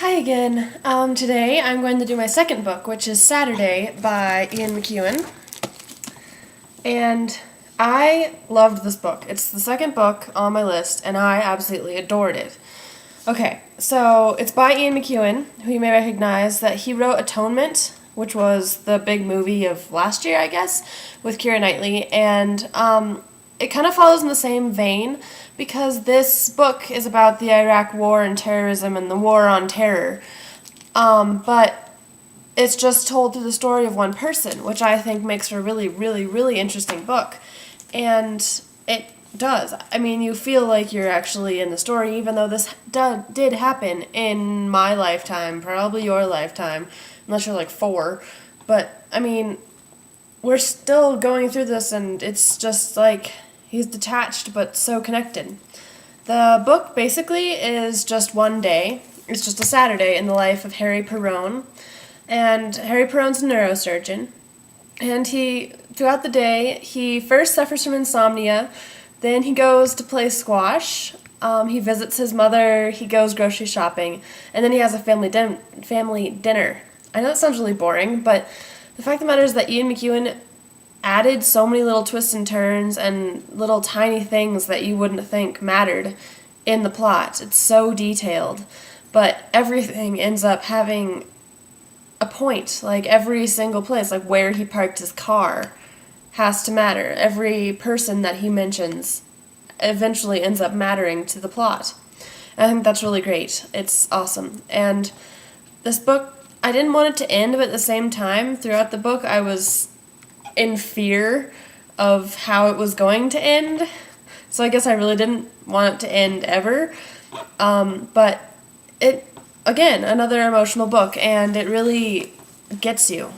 Hi again. Today I'm going to do my second book, which is Saturday by Ian McEwan. And I loved this book. It's the second book on my list, and I absolutely adored it. Okay, so it's by Ian McEwan, who you may recognize that he wrote Atonement, which was the big movie of last year, I guess, with Keira Knightley, and it kind of follows in the same vein because this book is about the Iraq War and terrorism and the war on terror, but it's just told through the story of one person, which I think makes for a really, really, really interesting book. And it does. I mean, you feel like you're actually in the story, even though this did happen in my lifetime, probably your lifetime, unless you're like 4. But, I mean, we're still going through this, and it's just like he's detached but so connected. The book basically is just one day. It's just a Saturday in the life of Harry Perrone. And Harry Perrone's a neurosurgeon. And throughout the day, he first suffers from insomnia, then he goes to play squash, he visits his mother, he goes grocery shopping, and then he has a family dinner. I know that sounds really boring, but the fact of the matter is that Ian McEwan added so many little twists and turns and little tiny things that you wouldn't think mattered in the plot. It's so detailed, but everything ends up having a point. Like every single place, like where he parked his car, has to matter. Every person that he mentions eventually ends up mattering to the plot. I think that's really great. It's awesome. And this book, I didn't want it to end, but at the same time, throughout the book, I was in fear of how it was going to end. So I guess I really didn't want it to end ever. But it, again, another emotional book, and it really gets you.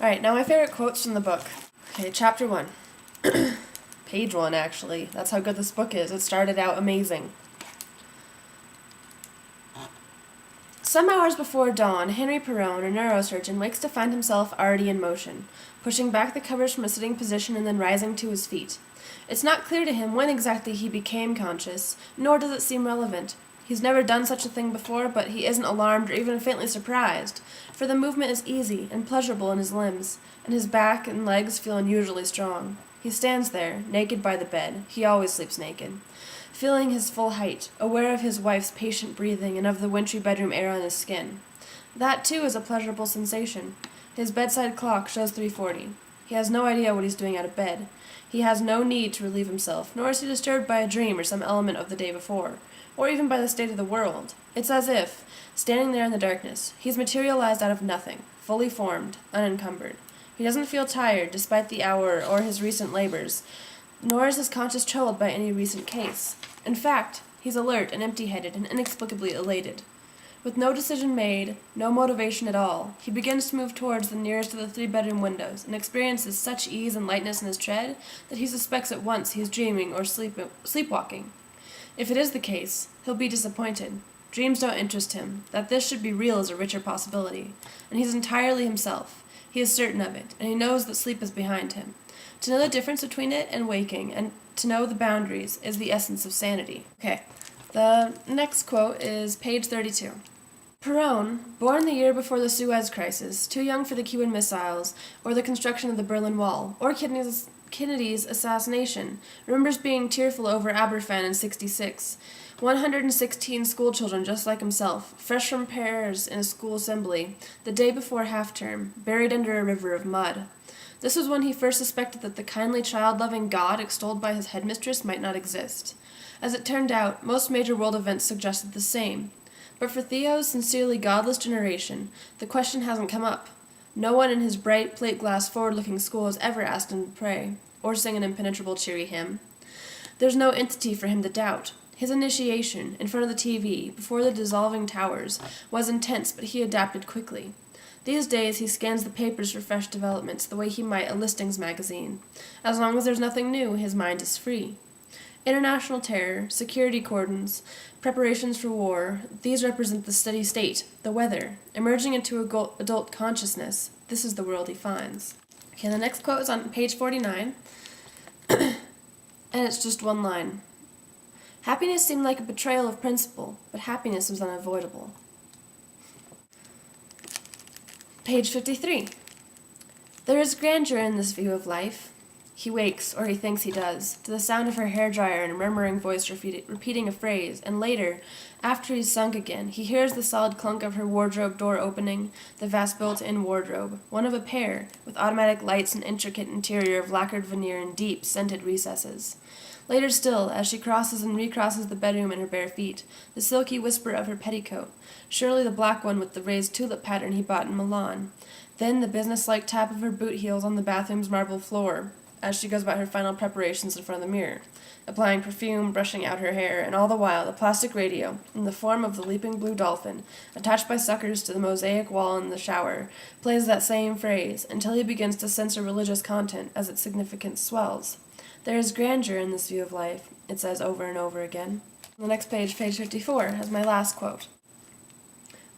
Alright, now my favorite quotes from the book. Okay, chapter 1. Page 1, actually. That's how good this book is. It started out amazing. Some hours before dawn, Henry Perrone, a neurosurgeon, wakes to find himself already in motion, pushing back the covers from a sitting position and then rising to his feet. It's not clear to him when exactly he became conscious, nor does it seem relevant. He's never done such a thing before, but he isn't alarmed or even faintly surprised, for the movement is easy and pleasurable in his limbs, and his back and legs feel unusually strong. He stands there, naked by the bed. He always sleeps naked. Feeling his full height, aware of his wife's patient breathing and of the wintry bedroom air on his skin. That, too, is a pleasurable sensation. His bedside clock shows 3:40. He has no idea what he's doing out of bed. He has no need to relieve himself, nor is he disturbed by a dream or some element of the day before, or even by the state of the world. It's as if, standing there in the darkness, he's materialized out of nothing, fully formed, unencumbered. He doesn't feel tired, despite the hour or his recent labors, nor is his conscience troubled by any recent case. In fact, he's alert and empty-headed and inexplicably elated. With no decision made, no motivation at all, he begins to move towards the nearest of the 3-bedroom windows and experiences such ease and lightness in his tread that he suspects at once he is dreaming or sleepwalking. If it is the case, he'll be disappointed. Dreams don't interest him. That this should be real is a richer possibility. And he's entirely himself. He is certain of it, and he knows that sleep is behind him. To know the difference between it and waking, and to know the boundaries, is the essence of sanity. Okay, the next quote is page 32. Perrone, born the year before the Suez Crisis, too young for the Cuban missiles, or the construction of the Berlin Wall, or Kennedy's assassination, remembers being tearful over Aberfan in '66. 116 schoolchildren just like himself, fresh from prayers in a school assembly, the day before half-term, buried under a river of mud. This was when he first suspected that the kindly child-loving God extolled by his headmistress might not exist. As it turned out, most major world events suggested the same. But for Theo's sincerely godless generation, the question hasn't come up. No one in his bright, plate-glass, forward-looking school has ever asked him to pray, or sing an impenetrable cheery hymn. There's no entity for him to doubt. His initiation, in front of the TV, before the dissolving towers, was intense, but he adapted quickly. These days he scans the papers for fresh developments the way he might a listings magazine. As long as there's nothing new, his mind is free. International terror, security cordons, preparations for war, these represent the steady state, the weather. Emerging into adult consciousness, this is the world he finds. Okay, the next quote is on page 49, and it's just one line. Happiness seemed like a betrayal of principle, but happiness was unavoidable. Page 53. There is grandeur in this view of life. He wakes, or he thinks he does, to the sound of her hairdryer and a murmuring voice repeating a phrase, and later, after he's sunk again, he hears the solid clunk of her wardrobe door opening, the vast built-in wardrobe, one of a pair, with automatic lights and intricate interior of lacquered veneer and deep, scented recesses. Later still, as she crosses and recrosses the bedroom in her bare feet, the silky whisper of her petticoat, surely the black one with the raised tulip pattern he bought in Milan. Then the businesslike tap of her boot heels on the bathroom's marble floor, as she goes about her final preparations in front of the mirror, applying perfume, brushing out her hair, and all the while the plastic radio, in the form of the leaping blue dolphin, attached by suckers to the mosaic wall in the shower, plays that same phrase, until he begins to censor religious content as its significance swells. There is grandeur in this view of life, it says over and over again. The next page, page 54, has my last quote.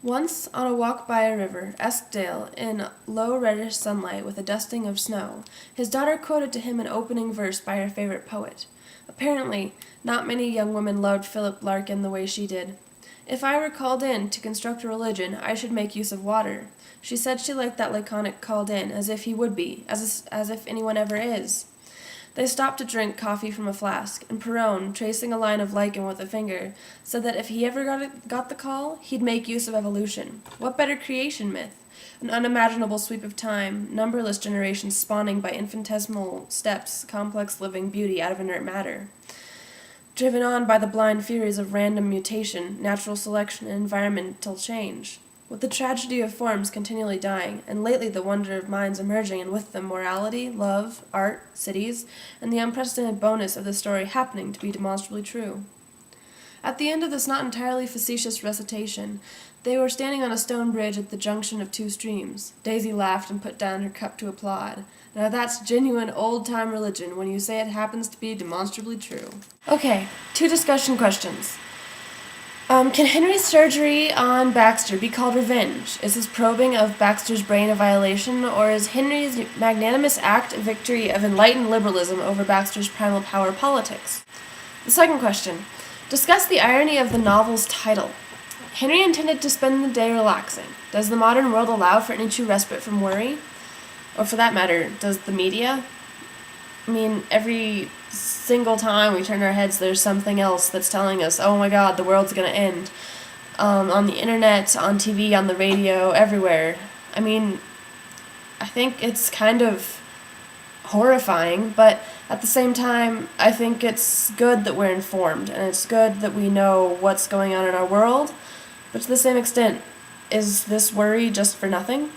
Once, on a walk by a river, Eskdale, in low reddish sunlight with a dusting of snow, his daughter quoted to him an opening verse by her favorite poet. Apparently, not many young women loved Philip Larkin the way she did. If I were called in to construct a religion, I should make use of water. She said she liked that laconic called in, as if he would be, as if anyone ever is. They stopped to drink coffee from a flask, and Perron, tracing a line of lichen with a finger, said that if he ever got the call, he'd make use of evolution. What better creation myth? An unimaginable sweep of time, numberless generations spawning by infinitesimal steps, complex living beauty out of inert matter. Driven on by the blind furies of random mutation, natural selection, and environmental change. With the tragedy of forms continually dying, and lately the wonder of minds emerging, and with them morality, love, art, cities, and the unprecedented bonus of the story happening to be demonstrably true. At the end of this not entirely facetious recitation, they were standing on a stone bridge at the junction of two streams. Daisy laughed and put down her cup to applaud. Now that's genuine old-time religion when you say it happens to be demonstrably true. Okay, 2 discussion questions. Can Henry's surgery on Baxter be called revenge? Is his probing of Baxter's brain a violation, or is Henry's magnanimous act a victory of enlightened liberalism over Baxter's primal power politics? The second question. Discuss the irony of the novel's title. Henry intended to spend the day relaxing. Does the modern world allow for any true respite from worry? Or for that matter, does the media? I mean, every single time we turn our heads, there's something else that's telling us, oh my god, the world's gonna end. On the internet, on TV, on the radio, everywhere. I mean, I think it's kind of horrifying, but at the same time, I think it's good that we're informed, and it's good that we know what's going on in our world, but to the same extent, is this worry just for nothing?